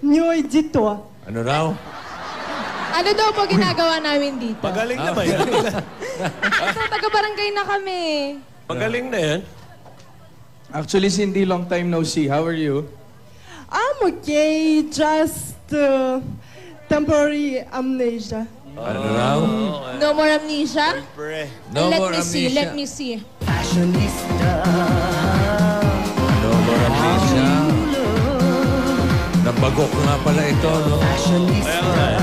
не dito. Ano raw? Ano daw po ginagawa namin dito? Magaling na ba yan? Ito, taga-barangay na kami. Magaling na yan. Actually, Cindy, long time no see. How are you? I'm okay, just temporary amnesia. Ano raw? No more amnesia? Pre. No let more me see, amnesia. let me see. No more amnesia. Nabagok nga pala ito, no? Kaya nga eh.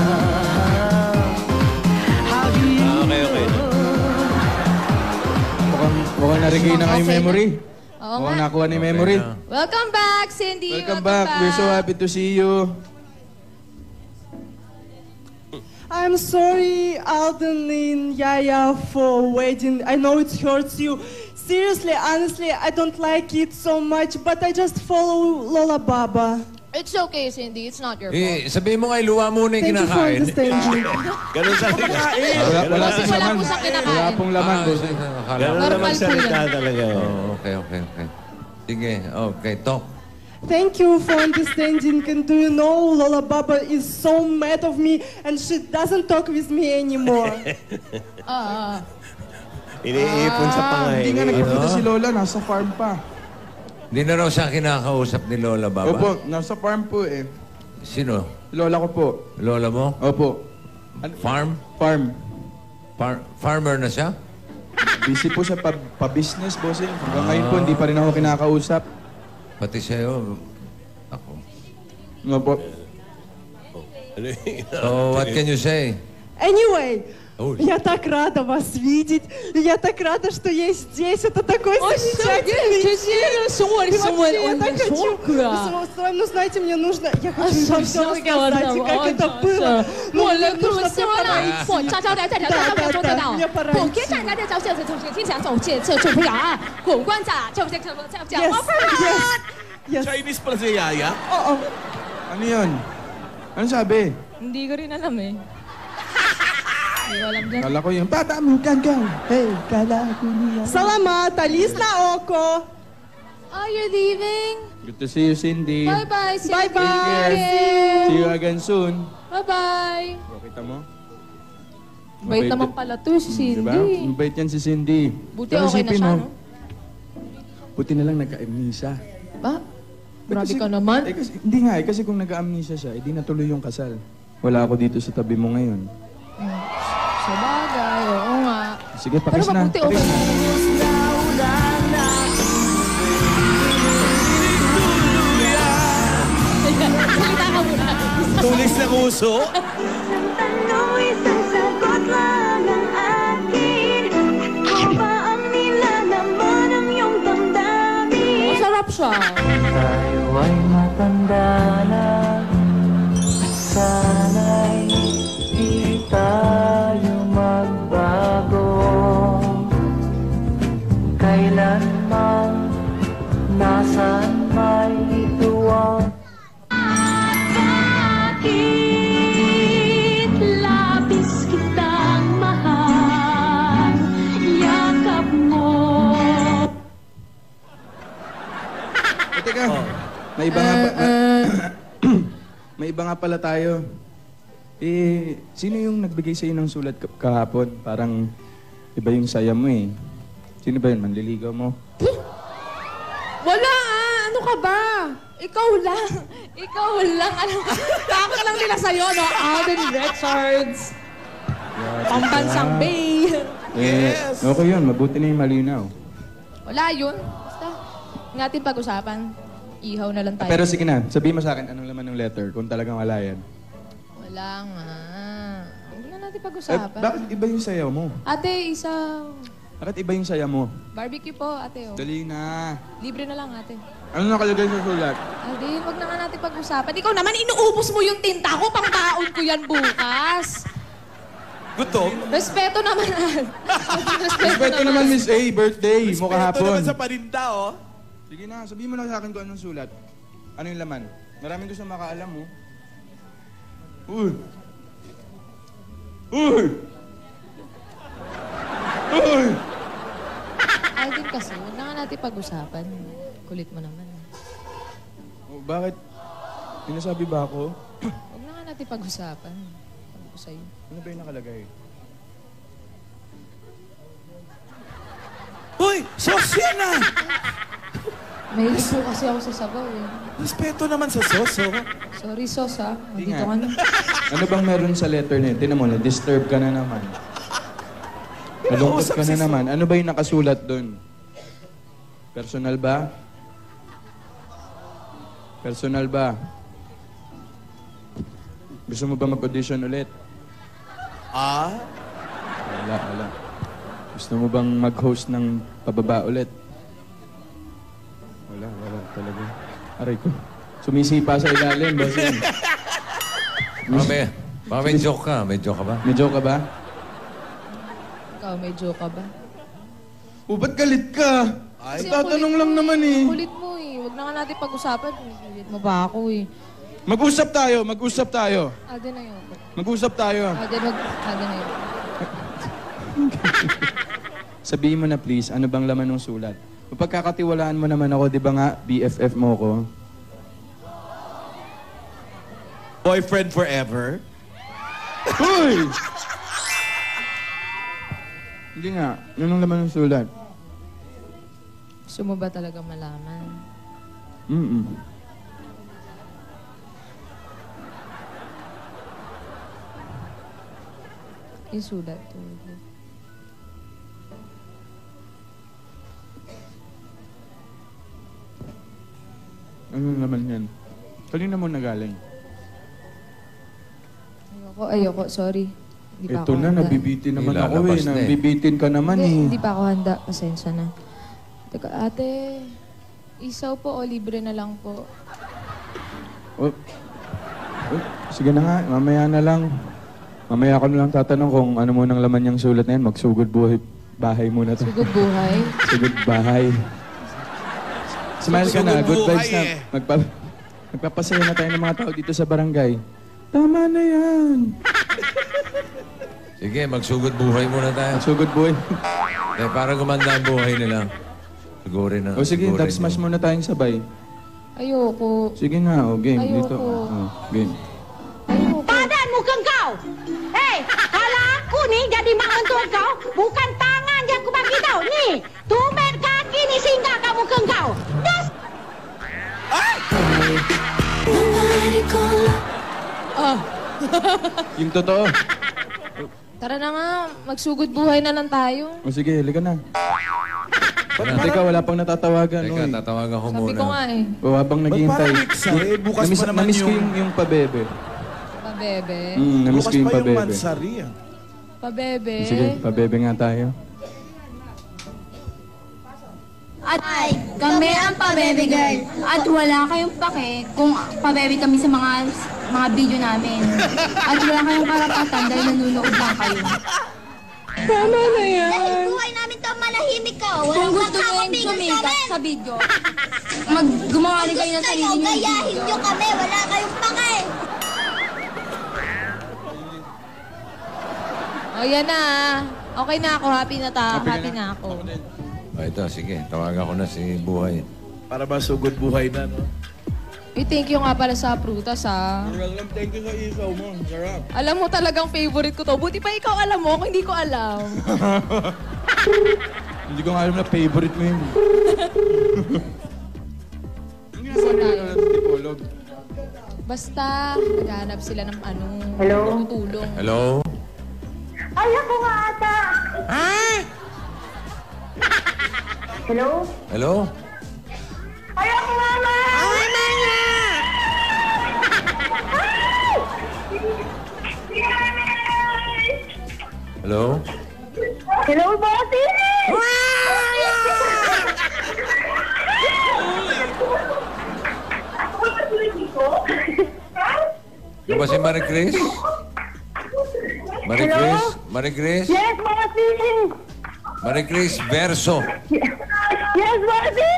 Okay. Mukhang na-regain na kayong Okay na. memory. Oo Mukhang nga. nakuha ni memory. na. Welcome back, Cindy. Welcome back. We're so happy to see you. I'm sorry, Alden and Yaya, for waiting. I know it hurts you. Seriously, honestly, I don't like it so much, but I just follow Lola Baba. It's okay, Cindy. It's not your fault. Eh, sabihin mo kay Luwa muna yung Thank you for kinakain. understanding. Ganun sa Wala Kasi pong wala laman. po sa kinakain. Wala pong laman. boss. Akala Ganun ko. naman Normal po salita yan. talaga. Oh, okay. Sige, okay, talk. Thank you for understanding. And do you know Lola Baba is so mad of me and she doesn't talk with me anymore. Iniipon sa pangay. Hindi nga nagpunta si Lola. Nasa farm pa. Hindi na raw siya kinakausap ni Lola Baba. Opo, nasa farm po eh. Sino? Lola ko po. Lola mo? Opo. Farm? Farm. Farmer na siya? Busy po sa pa-business, bossing. Hanggang ngayon po, hindi pa rin ako kinakausap. Pati sa'yo. Ako. Opo. So, what can you say? Anyway, Ой. я так рада вас видеть. Я так рада, что я здесь. Это такой замечательный вечер. И вообще, я так хочу. С вами, ну, знаете, мне нужно... Я хочу вам все рассказать, как это было. Ну, мне нужно мне пора идти. Yes. Chinese pala si Yaya? Oo. Ano yun? Ano sabi? Hindi ko rin alam eh. Hindi ko alam dyan. Kala ko yun, bata mo, gagaw. Hey, kala ko niya. Salamat, alis na ako. Oh, you're leaving? Good to see you, Cindy. Bye-bye, Cindy. Bye-bye. See you again soon. Bye-bye. Kita mo? Bait naman pala to, si Diba? Cindy. Mabait yan si Cindy. Buti Pero okay na isipin siya, mo, no? Buti na lang nagka-amnesia. Ba? Grabe Kasi- ka naman. kasi, hindi nga kasi kung nagka-amnesia siya, hindi natuloy yung kasal. Wala ako dito sa tabi mo ngayon. Sa bagay, oo nga. Sige, Pero pakis na. mabuti okay pakis na. na. Salita ka muna. Tulis na kuso? Tanong isang sagot lang ang akin. Ako ba ang nilalaman ng iyong damdamin? Masarap siya. Tayo ay matanda na. Sana'y di tayo magbago. Kailanman nasaan may ituwang. Bakit labis kitang mahal? Yakap mo. Teka, may iba nga may iba nga pala tayo. Eh, sino yung nagbigay sa'yo ng sulat kahapon? Parang iba yung saya mo eh. Sino ba yun? Manliligaw mo? Wala ah! Ano ka ba? Ikaw lang. Ikaw lang. Ano? Taka lang nila sa'yo, no? Alden Richards. Pambansang Bay. Yes! Okay yun, mabuti na yung malinaw. Wala yun. Basta, natin pag-usapan. Ihaw na lang tayo. Pero sige na, sabihin mo sa akin anong laman ng letter kung talagang wala yan. Wala nga. Huwag na natin Eh, pag-usapan. bakit iba yung saya mo? Ate, isa. Bakit iba yung saya mo? Barbecue po, ate. Oh. Dali na. Libre na lang, ate. Ano nakalagay sa sulat? Alden, wag na nga natin pag-usapan. Ikaw naman, inuubos mo yung tinta ko. Pang taon ko yan bukas. Gutom? Respeto naman, Al. Respeto naman, Miss A, birthday mo Ito kahapon. naman sa paninda, oh. Sige na, sabihin mo lang sa akin kung anong sulat. Ano yung laman? Maraming gusto makaalam mo. Uy! Uy! Uy! Alden kasi, wag na nga natin pag-usapan. Kulit mo naman. Oh, bakit? May nasabi ba ako? Huwag na nga natin pag-usapan. Sabi ko sa'yo. Ano ba yung nakalagay? Uy! Sos yan ah! Mahilig po kasi ako sa sabaw eh. Respeto naman sa sos, oh. Sorry, Sos ha. Hindi Nandito nga. ka na. Ano bang meron sa letter na yun? Tinan mo, na-disturb ka na naman. Nalungkot ka na naman. Ano ba yung nakasulat doon? Personal ba? Personal ba? Gusto mo ba mag-audition ulit? Ah? Wala. Gusto mo bang mag-host ng pababa ulit? Wala talaga. Aray ko. Sumisipa sa ilalim, bossing. Baka may joke ka. May joke ka ba? May joke ka ba? Ikaw, may joke ka ba? O, ba't galit ka? Kasi Tatanong lang naman eh. Kulit mo eh. Huwag na nga natin pag-usapan. Kulit mo ba ako eh. Mag-usap tayo. Ade na yun. Mag-usap tayo. Ade na yun. Sabihin mo na please, ano bang laman ng sulat? Pagkakatiwalaan mo naman ako, di ba nga, BFF mo ko? Boyfriend forever? Hoy! Hindi nga, anong laman ng sulat? Gusto mo ba talaga malaman? Yung sulat to. Anong laman yan? Kanina mo nagaling. Ayoko. Sorry. Hindi pa Ito ako na, handa. nabibitin naman ako Ilalabas eh. na eh. Nabibitin ka naman Hindi eh. pa ako handa. Pasensya na. Teka, ate, isaw po o libre na lang po? Oh. Sige na nga, mamaya na lang. Mamaya ako na lang tatanong kung ano mo nang laman niyang sulat na yan. Magsugod bahay muna to. Sugod buhay? Sugod bahay. Smile ka na, good Sugod vibes na. buhay eh. Magpapasaya na tayo ng mga tao dito sa barangay. Tama na yan. Sige, magsugod buhay muna tayo. Sugod boy. Para gumanda ang buhay nila. Sigurin na. O sige, sigurin dub smash muna tayong sabay. Ayoko. Sige nga, game. Ayoko. Dito. Game. Ayoko. Badan muka kau. Hei, kalau aku ni jadi mak mentua kau, bukan tangan yang aku bagi kau. Ni, tumit kaki ni singgah kat muka kau. Das. Yung totoo. Tara na nga, magsugod buhay na lang tayo. O sige, halika na. Teka, wala pang natatawagan. Teka, Oy. tatawagan ko Sabi muna. ko nga eh. O habang Ba't naghihintay. parang Mixer? Bukas pa naman Namiss ko yung... yung pabebe. Pabebe. Namiss Bukas ko yung pa yung pabebe. mansari ah. Pabebe. Sige, pabebe nga tayo. At kami ang pabebe girl. At wala kayong pake kung pabebe kami sa mga video namin. At wala kayong karapatan dahil nanonood lang kayo. Tama na yan. Dahil buhay namin to malahimik ka. Kung Walang gusto nyo yung makakapigil sa sumikat amin. sa video, gumawa rin kayo ng Gusto sarili nyo, nyo gayahin nyo kami. Wala kayong pake. O yan na. Okay na ako. Happy na Happy ka na ako. Ito, sige. Tawagan ko na si Buhay. Para masugod buhay na, no? Thank you nga pala sa prutas ha. Thank you sa isaw mo. Sarap. Alam mo talagang favorite ko to. Buti pa ikaw alam mo, kung hindi ko alam. Hindi ko nga alam na favorite mo yun. Ang ginagawa nila na tipolog. Basta, naghahanap sila ng tutulong. Hello? Ay, ako nga ata. Hello? Hello? Ay, ako nga ma. Ay, mama. Hello? Hello, bossy. Yung ba si Marie Chris? Marie Chris? Marie Chris? Yes, bossy. Marie Chris Verso Yes, bossy.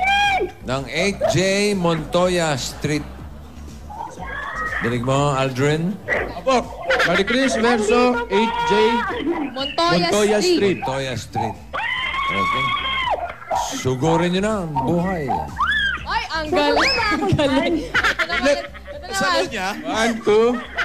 ng 8J Montoya Street. Dinig mo, Aldrin? Apo, Marie Chris Verso, 8J, Montoya Street. Montoya Street. Okay. Sugurin nyo na ang buhay. Ay, ang galing. Ang galing. Ito naman salon niya. 1, 2.